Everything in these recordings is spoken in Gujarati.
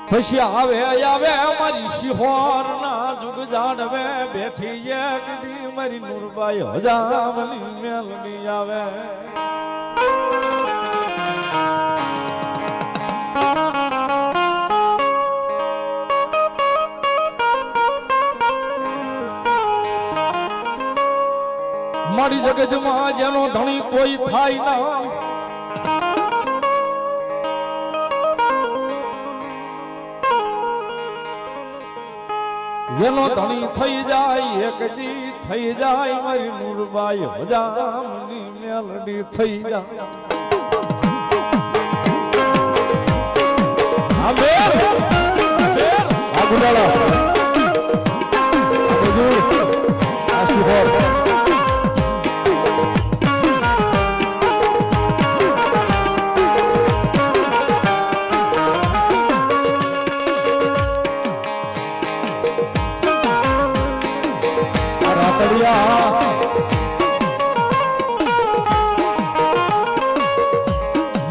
પછી આવે આવે મારી શિહોર ના જુગ જાણવે બેઠી એક દી મારી નુરબાઈ હજામની મેલડી આવે મારી જગતમાં જેનો ધણી કોઈ થાય ના એનો ધણી થઈ જાય એક દી થઈ જાય મારી નુરબાઈ હજામની મેલડી થઈ જાય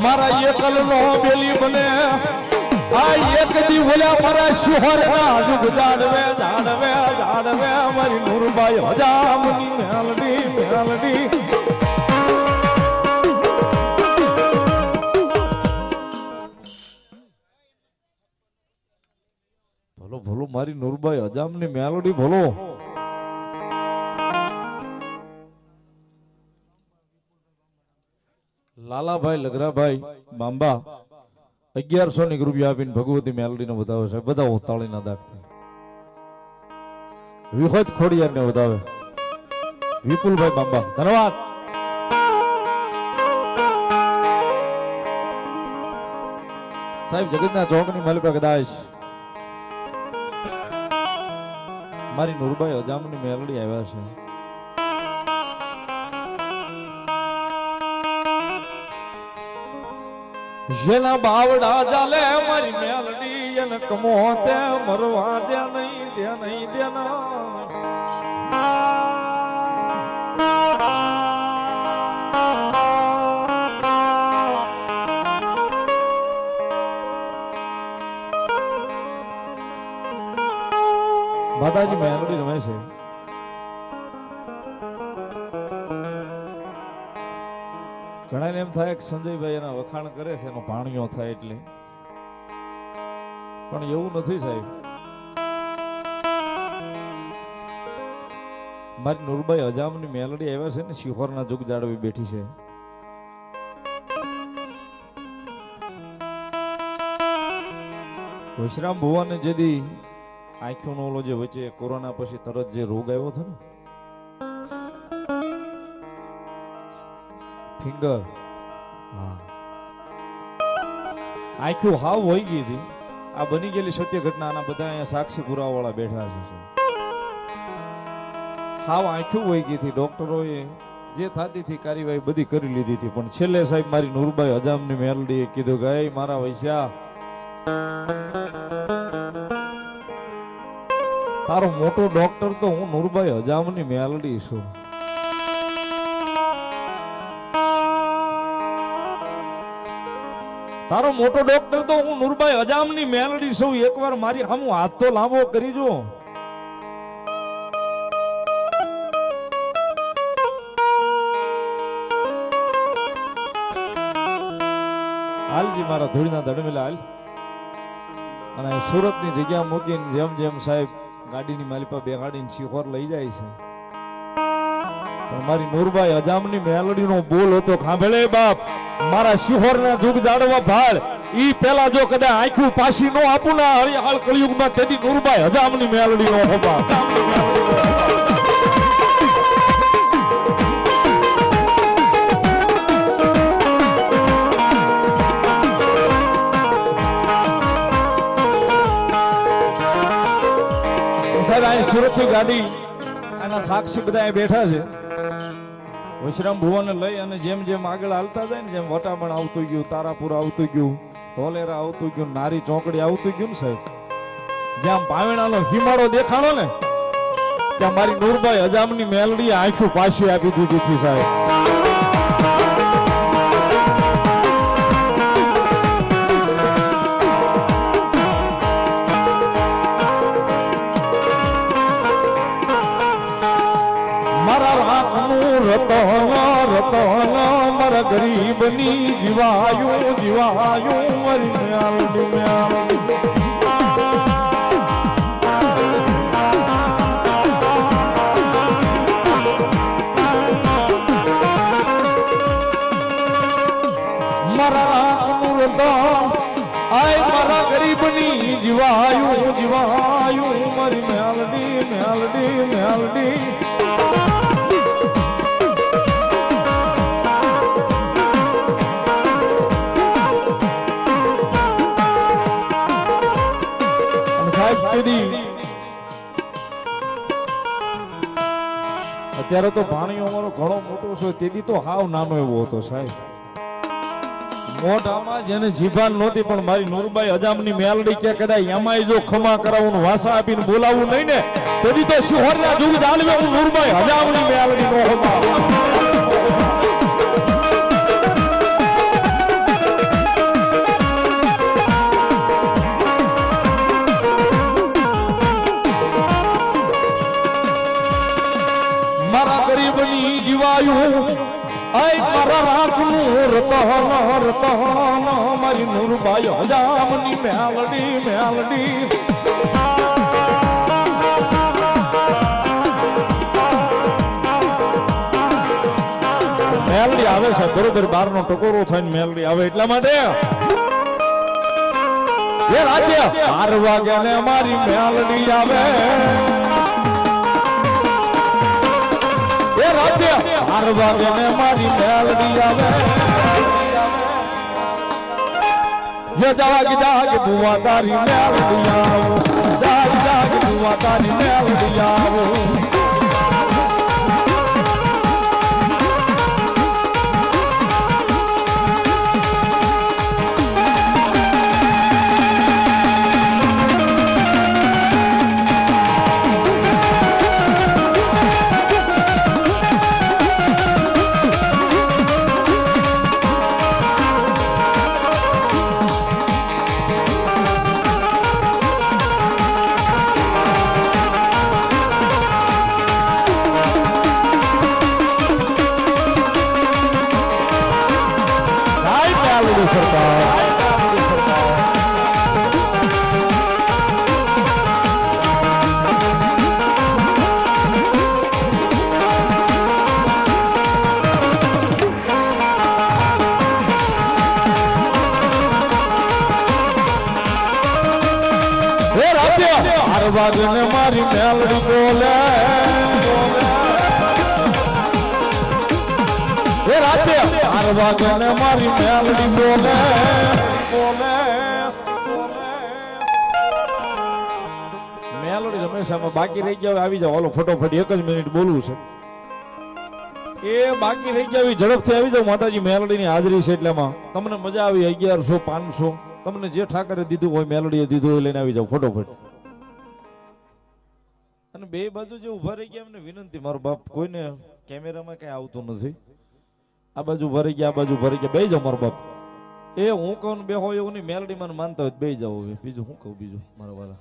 મારા એકલ નો બેલી બને આ એક દી ઓલા મારા શિહોર ના જુગ જાડવે જાડવે જાડવે મારી નુરબાઈ હજામની મેલડી મેલડી ભલો ભલો મારી નુરબાઈ હજામની મેલડી ભલો લાલાભાઈ લગરાભાઈ બાંબા 1100 રૂપિયા આપીને ભગવતી મેલડી ને વધાવે છે બધા તાળી ના દાખથી વિહોત ખોડિયાર ને વધાવે વિપુલભાઈ બાંબા ધન્યવાદ સાહેબ જગતના ચોકની માલિકા કદાચ મારી નુરબાઈ હજામની મેલડી આવ્યા છે જેના બાવડા ચાલે મારી મેલડી એને કમો તે મરવા દે નહીં દેના માતાજી મેલડી રમે છે ઘણા એમ થાય કે સંજયભાઈ એના વખાણ કરે છે એનો ભાણિયો થાય એટલે પણ એવું નથી સાહેબ મારી નુરબાઈ હજામની મેલડી આવ્યા છે ને શિહોરના જુગ જાળવી બેઠી છે વિશ્રામ ભુવાને જેદી આંખોનો ઓલો જે વચ્ચે કોરોના પછી તરત જે રોગ આવ્યો હતો ને ફિંગર હા આંખો હાવ હોઈ ગઈ હતી આ બની ગયેલી સત્ય ઘટના આના બધા અહીંયા સાક્ષી પુરાવા વાળા બેઠા છે હાવ આંખો હોઈ ગઈ હતી ડોક્ટરોએ જે થતી હતી કાર્યવાહી બધી કરી લીધી હતી પણ છેલ્લે સાહેબ મારી નુરબાઈ હજામની મેલડીએ કીધું કે એ મારા વૈશ્યા તારો મોટો ડોક્ટર તો હું નુરબાઈ હજામની મેલડી છું તારો મોટો ડોક્ટર તો હું નુરબાઈ હજામની મેલડી છું એકવાર મારી સામે હાથ તો લાંબો કરી જો હાલજી મારા ધૂળના ધડમેલા હાલ અને સુરતની જગ્યા મૂકીને જેમ જેમ સાહેબ ગાડીની માલિપા બેગાડીને શિહોર લઈ જાય છે પણ મારી નુરબાઈ હજામની મેલડીનો બોલ હતો ખાંભેલે બાપ મારા શિહોરના જુગ જાડવા ભાળ ઈ પેલા જો કદાચ આંખું પાછી નો આપું ના હરિહાળ કળિયુગમાં તેથી નુરબાઈ હજામની મેલડી નો હોપા સુરત થી ગાડી આના સાક્ષી બધા બેઠા છે વિશ્રામ ભુવાને લઈ અને જેમ જેમ આગળ હાલતા જાય ને જેમ વટામણ આવતું ગયું તારાપુર આવતું ગયું ધોલેરા આવતું ગયું નારી ચોકડી આવતું ગયું ને સાહેબ જ્યાં પાવેણાનો હિમાળો દેખાણો ને ત્યાં મારી નુરબાઈ હજામની મેલડી આંખું પાછી આપી દીધી હતી સાહેબ ગરીબની જીવાયું જીવાયું મારી મેલડી મેલડી મારા ગરીબની જીવાયું જીવાયું મારી મેલડી મેલડી મેલડી અત્યારે તો પાણી અમારો ઘણો મોટો છે તેથી તો હાવ નાનો એવો હતો સાહેબ મોઢામાં જેને જીભાન નહોતી પણ મારી નૂરબાઈ હજામની મેલડી કે કદાચ એમાંય જો ખમા કરાવું વાસા આપીને બોલાવું નહીં ને તેથી તો શિહોરના જુગ જાળવે હું નૂરબાઈ હજામની મેલડી નો હોમા મારા ગરીબની જીવાયું આય મારા રાખનું રતન રતન મારી નૂરબાઈ હજામની મેલડી મેલડી મેલડી આવે છે બરોબર 12 નો ટકોરો થઈને મેલડી આવે એટલા માટે એ રાજ્ય 12 વાગે ને મારી મેલડી આવે રાજ્ય 12 વાગે ને મારી મેલડી આવે જાગ બુવા તારી મેલડી આવો જાગ બુવા તારી મેલડી આવો વાગને મારી મેલડી બોલે એ રાતે 12 વાગને મારી મેલડી બોલે મેલડી હંમેશા બાકી રહી ગયા આવી જાવ હાલો ફટોફટ 1 જ મિનિટ બોલવું છે એ બાકી રહી ગયા ઝડપથી આવી જાવ માતાજી મેલડીની હાજરી છે એટલેમાં તમને મજા આવી 1100 500 તમને જે ઠાકરે દીધું હોય મેલડીએ દીધું હોય લઈને આવી જાવ ફટોફટ અને બે બાજુ જે ઉભા રહી ગયા એમને વિનંતી મારો બાપ કોઈને કેમેરામાં કઈ આવતું નથી આ બાજુ ઉભા રહી ગયા આ બાજુ ઉભા રહી ગયા બે જાવ મારો બાપ એ હું કહું બે હોય એવું નહીં મેલડી મને માનતા હોય બે જાવ હવે બીજું હું કહું બીજું મારા વાળા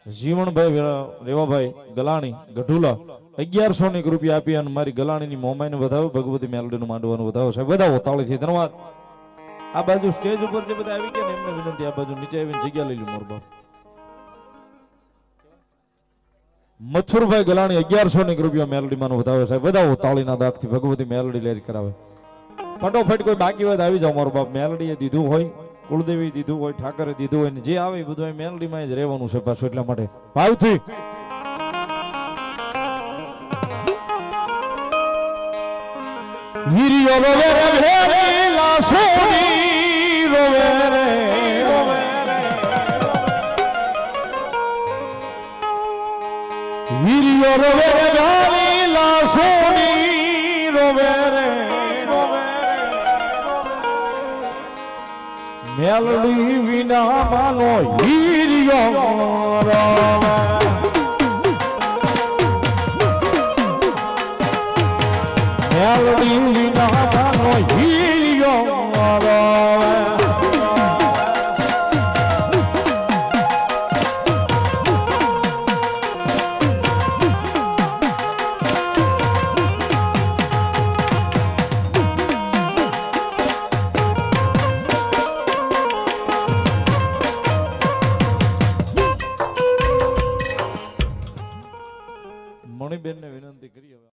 જીવણભાઈ રેવાભાઈ ગલાણી ગઢુલા 1100 રૂપિયા આપી અને મારી ગલાણીની મોમાઈને વધાવો ભગવતી મેલડીનું માંડવાનું વધાવો સાહેબ વધાવો તાળીથી ધન્યવાદ આ બાજુ સ્ટેજ ઉપર જે બધા આવી ગયા ને એમને વિનંતી આ બાજુ નીચે આવીને જગ્યા લઈ લો મોર બાપ મથુરભાઈ ગલાણી 1100 રૂપિયા મેલડી માનો વધાવે સાહેબ વધાવો તાળીના દાખથી ભગવતી મેલડી લેર કરાવે ફટોફટ કોઈ બાકી હોય આવી જાવ મારો બાપ મેલડીએ દીધું હોય કુળદેવી દીધું હોય ઠાકરે દીધું હોય જે આવે બધું મેલડીમાં જ રહેવાનું છે પાછું એટલા માટે ભાવથી વીરિયો રોવે રે ભેરેલા સોની રોવે રે વીરિયો રોવે રે ભેરેલા સોની રોવે રે મેલડી વિના માનો હીરિયો મેલડી વિનાનો હીરિયો મારો મણિબેનને વિનંતી કરી હવે